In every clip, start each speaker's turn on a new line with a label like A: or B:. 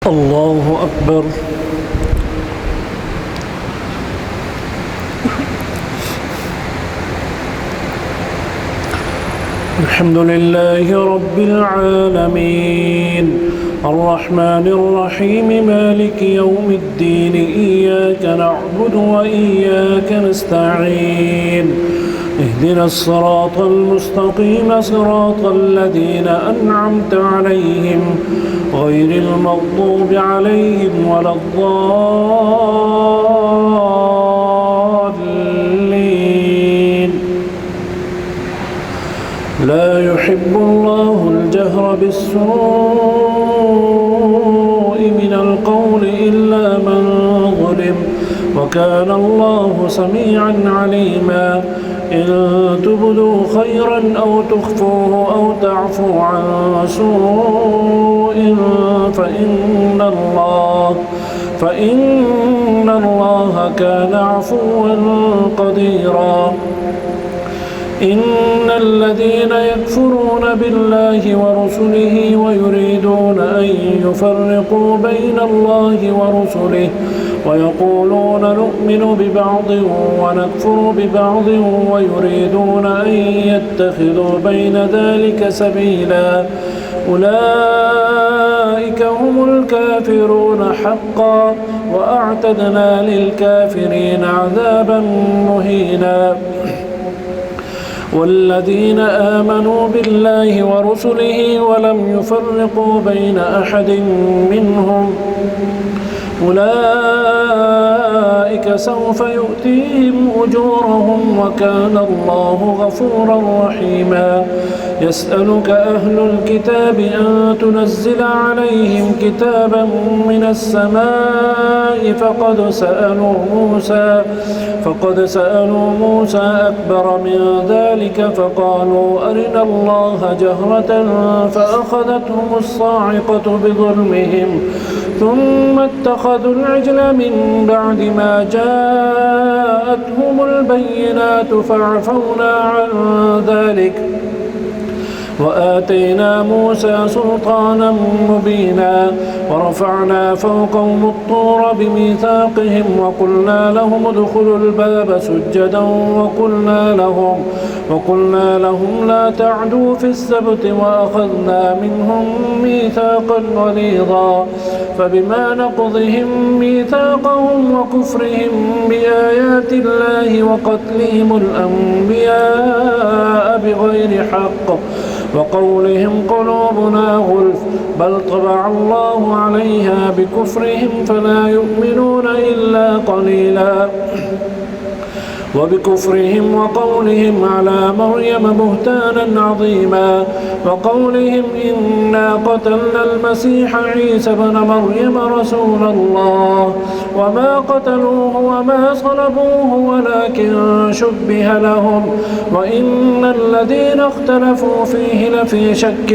A: الله أكبر. الحمد لله رب العالمين الرحمن الرحيم مالك يوم الدين إياك نعبد وإياك نستعين اهدنا الصراط المستقيم صراط الذين أنعمت عليهم غير المغضوب عليهم ولا الضالين. لا يحب الله الجهر بالسوء من القول إلا من ظلم وكان الله سميعا عليما. إن تبدوا خيرا أو تخفوه أو تعفوا عن سوء فإن الله كان عفوا قديرا. إن الذين يكفرون بالله ورسله ويريدون أن يفرقوا بين الله ورسله ويقولون نؤمن ببعض ونكفر ببعض ويريدون أن يتخذوا بين ذلك سبيلا أولئك هم الكافرون حقا وأعتدنا للكافرين عذابا مهينا. والذين آمنوا بالله ورسله ولم يفرقوا بين أحد منهم أولئك سوف يؤتيهم أجورهم وكان الله غفورا رحيما. يسألك أهل الكتاب أن تنزل عليهم كتابا من السماء فقد سألوا موسى أكبر من ذلك فقالوا أرنا الله جهرة فأخذتهم الصاعقة بظلمهم ثم اتخذوا العجل من بعد ما جاءتهم البينات فعفونا عن ذلك وآتينا موسى سلطانا مبينا. ورفعنا فوقهم الطور بميثاقهم وقلنا لهم ادخلوا الباب سجدا وقلنا لهم لا تعدوا في السبت وأخذنا منهم ميثاقا غليظا. فبما نقضهم ميثاقهم وكفرهم بآيات الله وقتلهم الأنبياء بغير حق وقولهم قلوبنا غلف بل طبع الله عليها بكفرهم فلا يؤمنون إلا قليلا. وبكفرهم وقولهم على مريم بهتانا عظيما وقولهم إنا قتلنا المسيح عيسى بن مريم رسول الله وما قتلوه وما صلبوه ولكن شبه لهم وإن الذين اختلفوا فيه لفي شك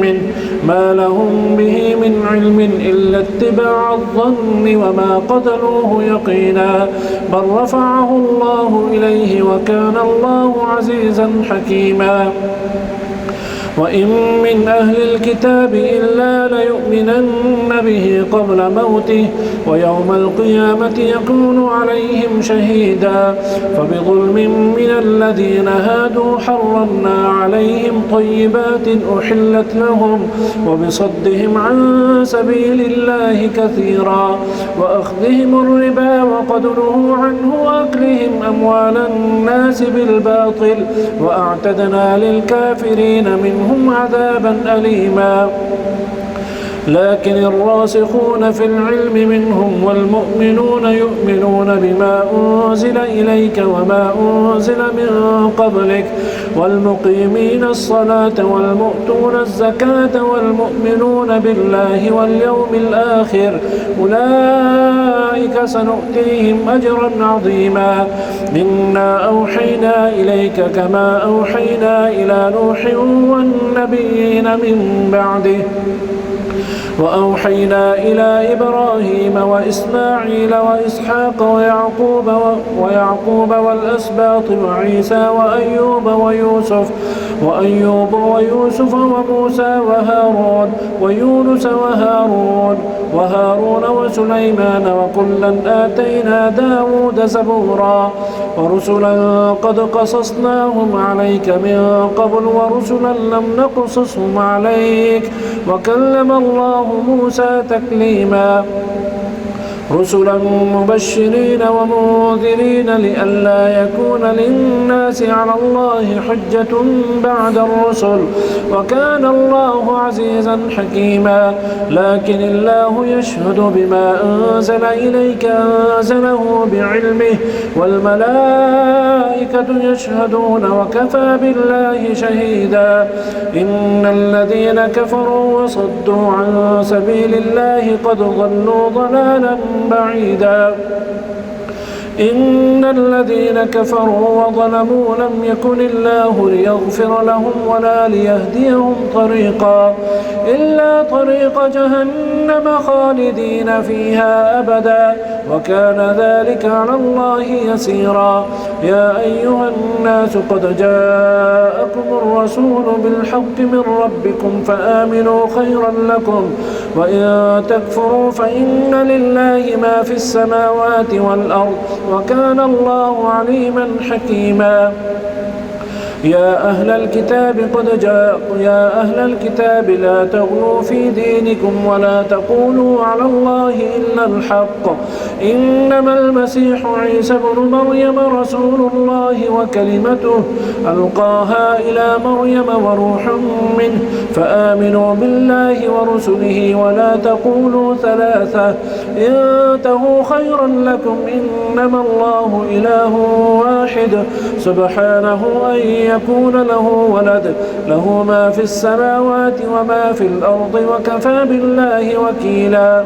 A: منه ما لهم به من علم إلا اتباع الظن وما قتلوه يقينا بل رفعه الله إليه وكان الله عزيزا حكيما. وإن من أهل الكتاب إلا ليؤمنن به قبل موته ويوم القيامة يكون عليهم شهيدا. فبظلم من الذين هادوا حرمنا عليهم طيبات أحلت لهم وبصدهم عن سبيل الله كثيرا وأخذهم الربا وقد نهوا عنه وأكلهم أموال الناس بالباطل وأعتدنا للكافرين منهم عذابا أليما. لكن الراسخون في العلم منهم والمؤمنون يؤمنون بما أنزل إليك وما أنزل من قبلك والمقيمين الصلاة والمؤتون الزكاة والمؤمنون بالله واليوم الآخر أولئك سنؤتيهم أجرا عظيما. إنا أوحينا إليك كما أوحينا إلى نوح والنبيين من بعده وأوحينا إلى إبراهيم وإسماعيل وإسحاق ويعقوب والأسباط وعيسى وأيوب ويوسف وموسى وهارون ويونس وهارون وسليمان وكلا آتينا داود زبورا ورسلا قد قصصناهم عليك من قبل ورسلا لم نقصصهم عليك وكلم الله موسى تكليما رسلا مبشرين ومنذرين لئلا يكون للناس على الله حجة بعد الرسل وكان الله عزيزا حكيما لكن الله يشهد بما أنزل إليك أنزله بعلمه والملائكة يشهدون وكفى بالله شهيدا إن الذين كفروا وصدوا عن سبيل الله قد ضلوا ضلالا بعيدا إن الذين كفروا وظلموا لم يكن الله ليغفر لهم ولا ليهديهم طريقا إلا طريق جهنم خالدين فيها أبدا وكان ذلك على الله يسيرا يا أيها الناس قد جاءكم الرسول بالحق من ربكم فآمنوا خيرا لكم وإن تكفروا فإن لله ما في السماوات والأرض وكان الله عليما حكيما يا أهل الكتاب لا تغلوا في دينكم ولا تقولوا على الله إلا الحق إنما المسيح عيسى بن مريم رسول الله وكلمته ألقاها إلى مريم وروح منه فآمنوا بالله ورسله ولا تقولوا ثلاثة انتهوا خيرا لكم إنما الله إله واحد سبحانه أن يكون له ولد له ما في السماوات وما في الأرض وكفى بالله وكيلا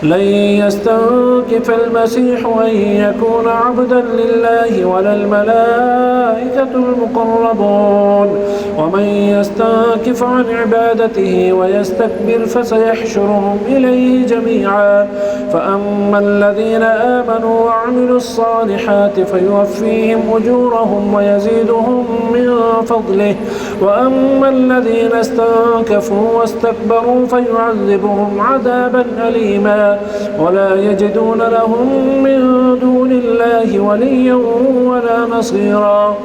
A: لن يستنكف المسيح أن يكون عبدا لله ولا الملائكة المقربون ومن يستنكف عن عبادته ويستكبر فسيحشرهم إليه جميعا فأما الذين آمنوا وعملوا الصالحات فيوفيهم أجورهم ويزيدهم من فضله وأما الذين استنكفوا واستكبروا فيعذبهم عذابا أليما ولا يجدون لهم من دون الله وليا ولا نصيرا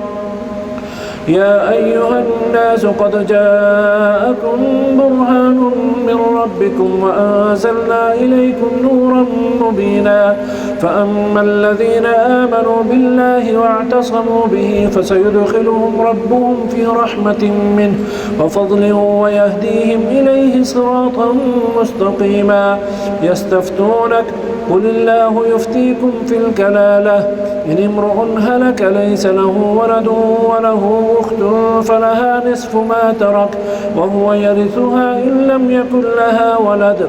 A: يا أيها الناس قد جاءكم برهان من ربكم وأنزلنا إليكم نورا مبينا فأما الذين آمنوا بالله واعتصموا به فسيدخلهم ربهم في رحمة منه وفضل ويهديهم إليه صراطا مستقيما يستفتونك قل الله يفتيكم في الكلالة إن امرؤ هلك ليس له ولد وله أخت فلها نصف ما ترك وهو يرثها إن لم يكن لها ولد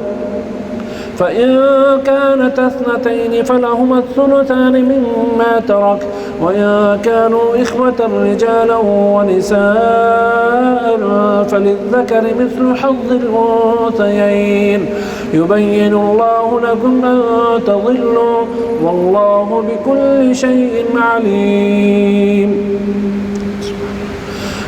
A: فإن كانت اثنتين فلهما الثلثان مما ترك وإن كانوا إخوة رجالا ونساء فللذكر مثل حظ الأنثيين يبين الله لكم أن تضلوا والله بكل شيء عليم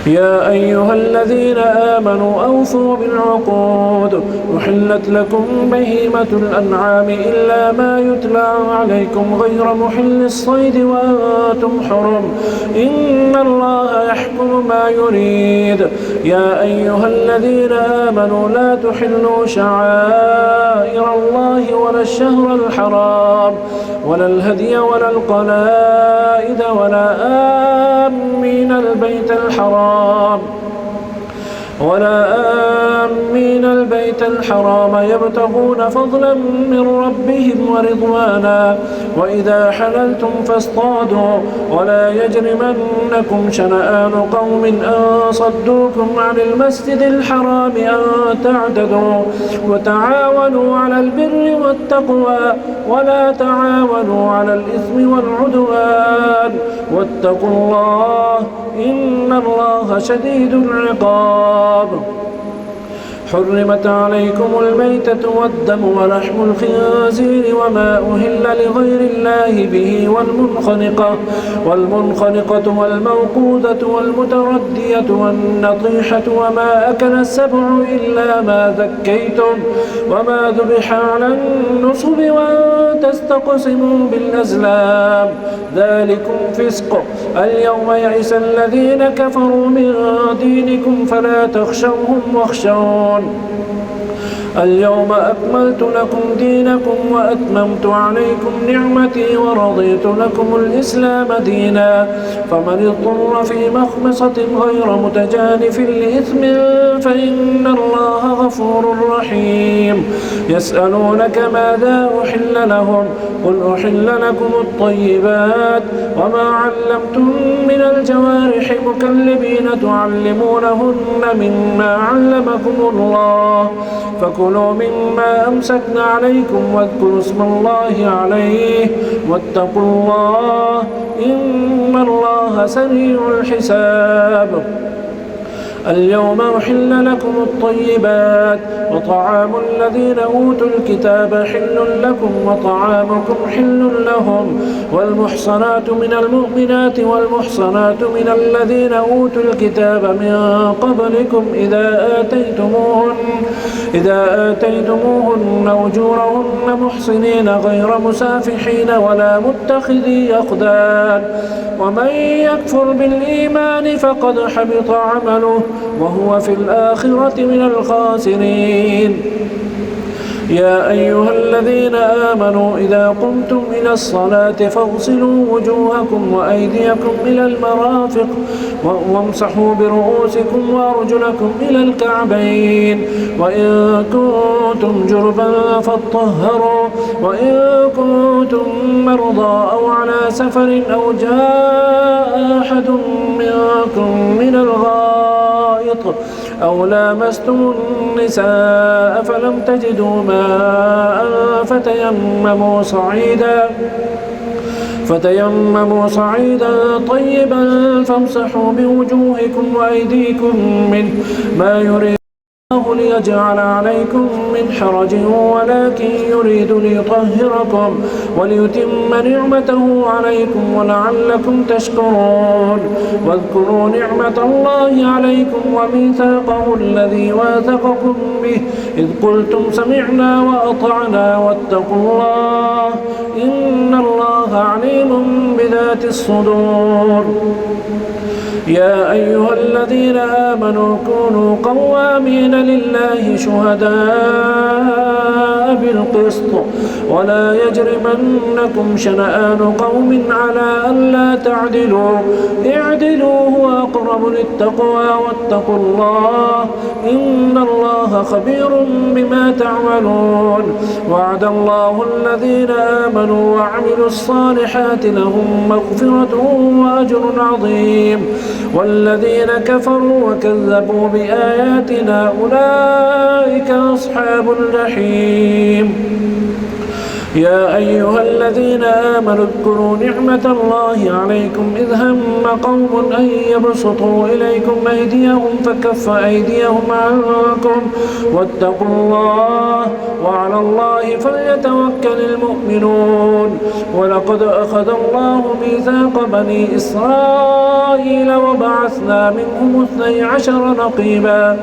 A: يا أيها الذين آمنوا أوفوا بالعقود أحلت لكم بهيمة الأنعام إلا ما يتلى عليكم غير محل الصيد وأنتم حرم إن الله يحكم ما يريد يا أيها الذين آمنوا لا تحلوا شعائر الله ولا الشهر الحرام ولا الهدي ولا القلائد ولا آمين البيت الحرام يبتغون فضلا من ربهم ورضوانا وإذا حللتم فاصطادوا ولا يجرمنكم شنآن قوم أن صدوكم عن المسجد الحرام أن تعتدوا وتعاونوا على البر والتقوى ولا تعاونوا على الإثم والعدوان واتقوا الله إن الله شديد العقاب حرمت عليكم الميتة والدم ولحم الخنزير وما أهل لغير الله به والمنخنقة والموقوذة والمتردية والنطيحة وما أكل السبع إلا ما ذكيتم وما ذبح على النصب وأن تستقسموا بالأزلام ذلكم فسق. اليوم يئس الذين كفروا من دينكم فلا تخشوهم واخشون. اليوم أكملت لكم دينكم وأتممت عليكم نعمتي ورضيت لكم الإسلام دينا. فمن اضطر في مخمصة غير متجانف لإثم فإن الله غفور رحيم. يسألونك ماذا أحل لهم قل أحل لكم الطيبات وما علمتم من الجوارح مكلبين تعلمونهن مما علمكم الله فكلوا مما أمسكن عليكم واذكروا اسم الله عليه واتقوا الله إن الله سريع الحساب. اليوم أحل لكم الطيبات وطعام الذين أوتوا الكتاب حل لكم وطعامكم حل لهم والمحصنات من المؤمنات والمحصنات من الذين أوتوا الكتاب من قبلكم إذا آتيتموهن أجورهن محصنين غير مسافحين ولا متخذي أخدان ومن يكفر بالإيمان فقد حبط عمله وهو في الآخرة من الخاسرين. يا أيها الذين آمنوا إذا قمتم إلى الصلاة فاغسلوا وجوهكم وأيديكم إلى المرافق وامسحوا برؤوسكم وأرجلكم إلى الكعبين وإن كنتم جربا فاطهروا وإن كنتم مرضى أو على سفر أو جاء أحد منكم من الغائط أو لامستم النساء فلم تجدوا ماء فتيمموا صعيدا طيبا فامسحوا بوجوهكم وأيديكم منه ما يريد الله ليجعل عليكم من حرج ولكن يريد ليطهركم وليتم نعمته عليكم ولعلكم تشكرون. واذكروا نعمة الله عليكم وميثاقه الذي واثقكم به إذ قلتم سمعنا وأطعنا واتقوا الله إن الله عليم بذات الصدور. يا أيها الذين آمنوا كونوا قوامين لله شهداء بالقسط ولا يجرمنكم شنآن قوم على ألا تعدلوا اعدلوا هو أقرب للتقوى واتقوا الله إن الله خبير بما تعملون. وعد الله الذين آمنوا وعملوا الصالحات لهم مغفرة وأجر عظيم والذين كفروا وكذبوا بآياتنا أولئك أصحاب الجحيم. يا أيها الذين آمنوا اذكروا نعمة الله عليكم إذ هم قوم أن يبسطوا إليكم أيديهم فكف أيديهم عنكم واتقوا الله وعلى الله فليتوكل المؤمنون. ولقد أخذ الله ميثاق بني إسرائيل وبعثنا منهم 12 نقيبا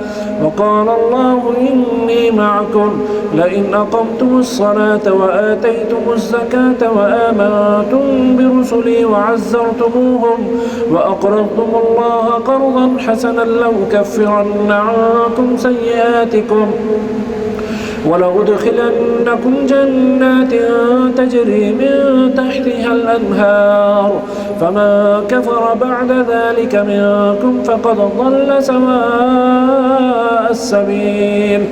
A: وقال الله إني معكم لئن أقمتم الصلاة وآتيتم الزكاة وآمنتم برسلي وعزرتموهم وأقرضتم الله قرضا حسنا لأكفرن عنكم سيئاتكم ولأدخلنكم جنات تجري من تحتها الأنهار فمن كفر بعد ذلك منكم فقد ضل سواء السبيل.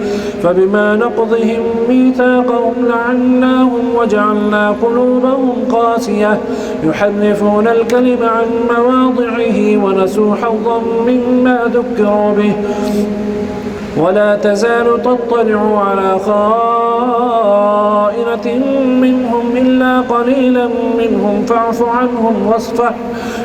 A: فبما نقضهم ميثاقهم لعناهم وجعلنا قلوبهم قاسية يحرفون الكلم عن مواضعه ونسوا حظا مما ذكروا به ولا تزال تطلع على خائنة طائفة منهم إلا قليلا منهم فاعف عنهم واصفح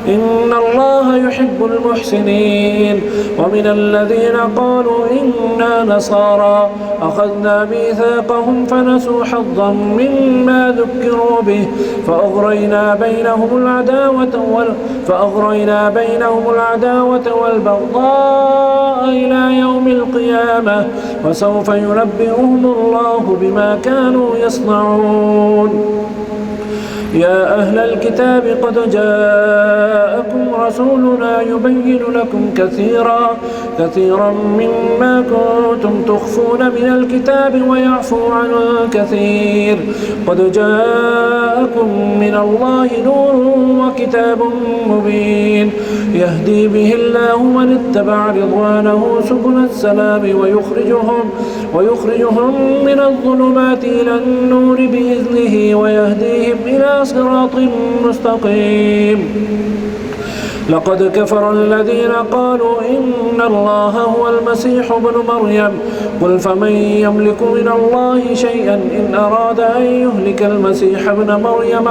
A: إن الله يحب المحسنين. ومن الذين قالوا إنا نصارى أخذنا ميثاقهم فنسوا حظا مما ذكروا به فأغرينا بينهم العداوة والبغضاء إلى يوم القيامة وسوف ينبئهم الله بما كانوا يصنعون. يا أهل الكتاب قد جاءكم رسولنا يبين لكم كثيرا مما كنتم تخفون من الكتاب ويعفو عن كثير. قد جاءكم من الله نور وكتاب مبين يهدي به الله من اتبع رضوانه سبل السلام ويخرجهم من الظلمات إلى النور بإذنه ويهديهم إلى صراط مستقيم. لقد كفر الذين قالوا إن الله هو المسيح ابن مريم قل فمن يملك من الله شيئا إن أراد أن يهلك المسيح ابن مريم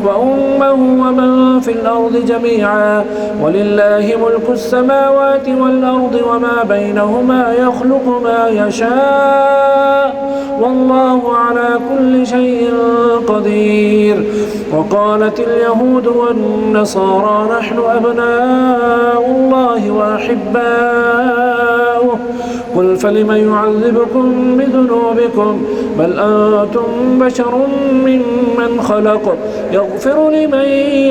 A: وأمه ومن في الأرض جميعا ولله ملك السماوات والأرض وما بينهما يخلق ما يشاء والله على كل شيء قدير. وقالت اليهود والنصارى نحن أبناء الله وأحباؤه قل فلم يعذبكم بذنوبكم بل أنتم بشر ممن خلق يغفر لمن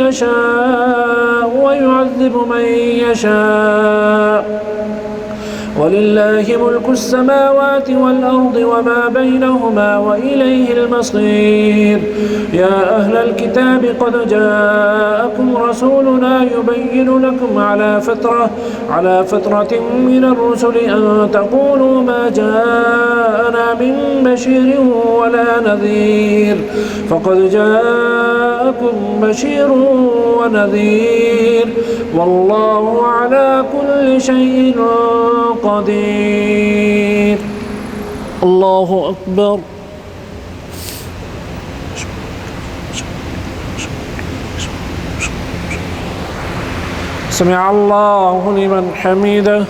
A: يشاء ويعذب من يشاء ولله ملك السماوات والأرض وما بينهما وإليه المصير. يا أهل الكتاب قد جاءكم رسولنا يبين لكم على فترة من الرسل أن تقولوا ما جاءنا من بشير ولا نذير فقد جاءكم بشير ونذير والله على كل شيء قدير. الله أكبر. سمع الله لمن حمده.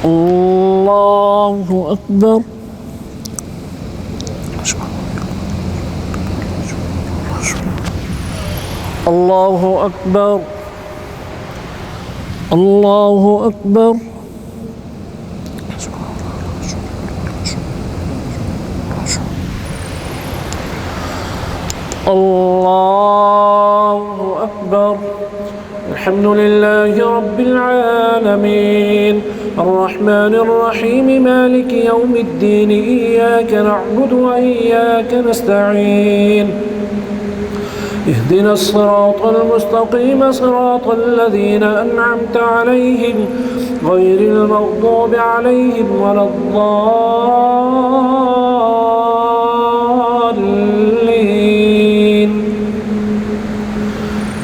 A: الله أكبر. الله أكبر. الله أكبر. الله أكبر. الحمد لله رب العالمين الرحمن الرحيم مالك يوم الدين إياك نعبد وإياك نستعين اهدنا الصراط المستقيم صراط الذين أنعمت عليهم غير المغضوب عليهم ولا الضالين.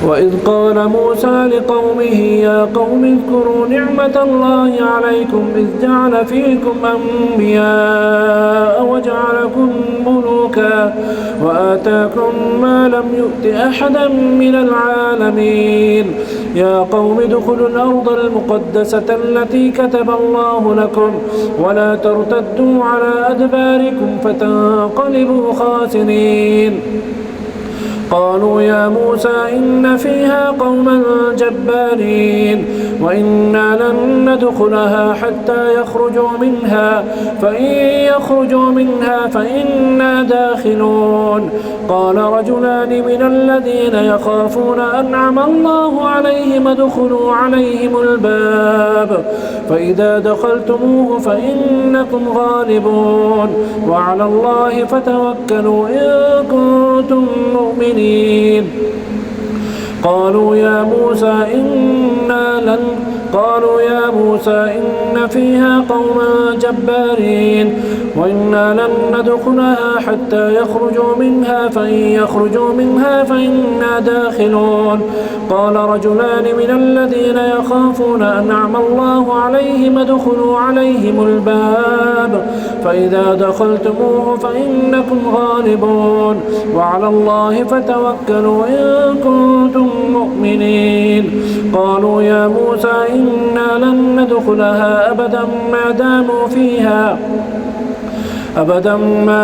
A: وإذ قال موسى لقومه يا قوم اذكروا نعمة الله عليكم إذ جعل فيكم أنبياء وجعلكم ملوكا وآتاكم ما لم يؤت أحدا من العالمين. يا قوم ادخلوا الأرض المقدسة التي كتب الله لكم ولا ترتدوا على أدباركم فتنقلبوا خاسرين. قالوا يا موسى إن فيها قوما جبارين وإنا لن ندخلها حتى يخرجوا منها فإن يخرجوا منها فإنا داخلون. قال رجلان من الذين يخافون أنعم الله عليهم ادخلوا عليهم الباب فإذا دخلتموه فإنكم غالبون وعلى الله فتوكلوا إن كنتم مؤمنين. قالوا يا موسى إن فيها قوما جبارين وإنا لن ندخلها حتى يخرجوا منها فإن يخرجوا منها فإنا داخلون. قال رجلان من الذين يخافون أنعم الله عليهم ادخلوا عليهم الباب فإذا دخلتموه فإنكم غالبون وعلى الله فتوكلوا إن كنتم مؤمنين. قالوا يا موسى إنا لن ندخلها أبدا ما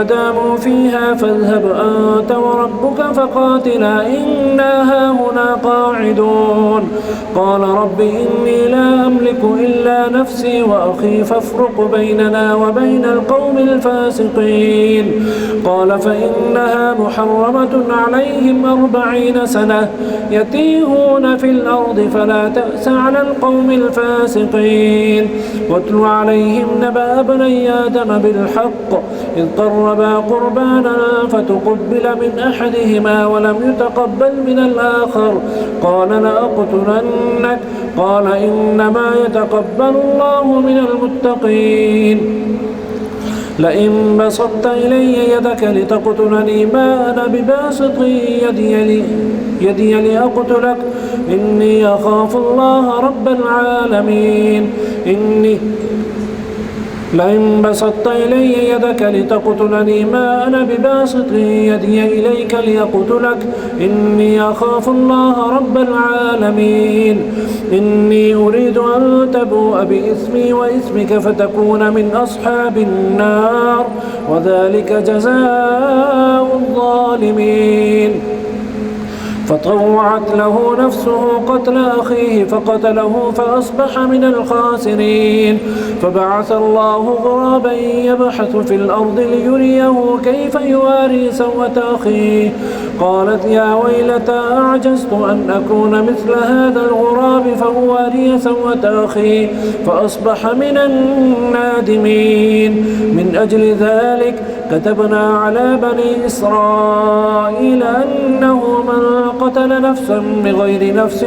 A: داموا فيها فاذهب أنت وربك فقاتلا إنا هاهنا قاعدون. قال رب إني لا أملك إلا نفسي وأخي فافرق بيننا وبين القوم الفاسقين. قال فإنها محرمة عليهم 40 سنة يتيهون في الأرض فلا تأس على القوم الفاسقين. واتل عليهم نبأ ابني آدم بالحق إذ قربا قربانا فتقبل من أحدهما ولم يتقبل من الآخر قال لأقتلنك قال إنما يتقبل الله من المتقين. لئن بسطت إلي يدك لتقتلني ما أنا بباسط يدي لأقتلك إني أخاف الله رب العالمين. لئن بسطت إلي يدك لتقتلني ما أنا بباسط يدي إليك لأقتلك إني أخاف الله رب العالمين. إني أريد أن تبوء بإثمي وإثمك فتكون من أصحاب النار وذلك جزاء الظالمين. فطوعت له نفسه قتل أخيه فقتله فأصبح من الخاسرين. فبعث الله غرابا يبحث في الأرض ليريه كيف يواري سوءة أخيه قالت يا ويلتى أعجزت أن أكون مثل هذا الغراب فأواري سوءة أخي فأصبح من النادمين. من أجل ذلك كتبنا على بني إسرائيل أنه من قتل نفسا بغير نفس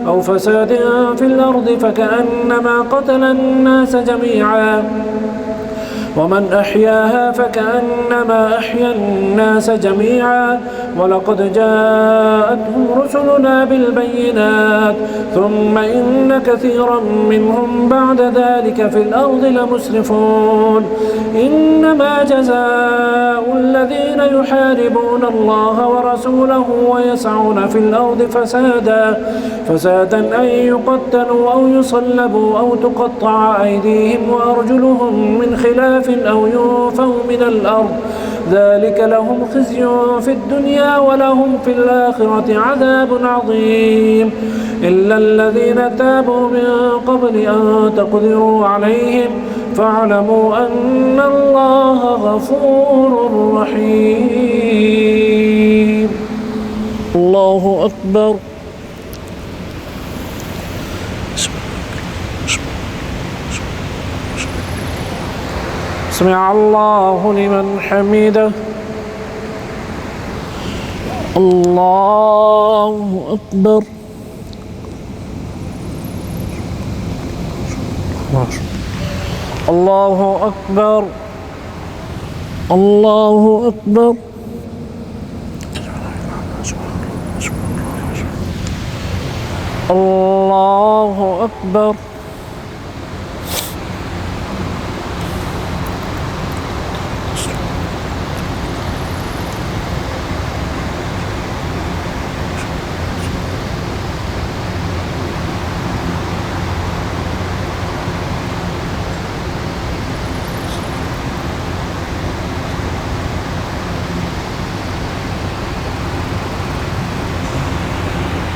A: أو فساد في الأرض فكأنما قتل الناس جميعا ومن أحياها فكأنما أحيا الناس جميعا. ولقد جاءتهم رسلنا بالبينات ثم إن كثيرا منهم بعد ذلك في الأرض لمسرفون. إنما جزاء الذين يحاربون الله ورسوله ويسعون في الأرض فسادا أن يقتلوا أو يصلبوا أو تقطع أيديهم وأرجلهم من خلاف أو ينفوا من الأرض ذلك لهم خزي في الدنيا ولهم في الآخرة عذاب عظيم. إلا الذين تابوا من قبل أن تقدروا عليهم فاعلموا أن الله غفور رحيم. الله أكبر. سمع الله لمن حمده. الله أكبر. الله أكبر. الله أكبر. الله أكبر.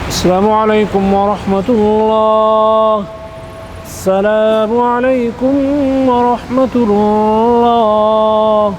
A: السلام عليكم ورحمة الله. السلام عليكم ورحمة الله.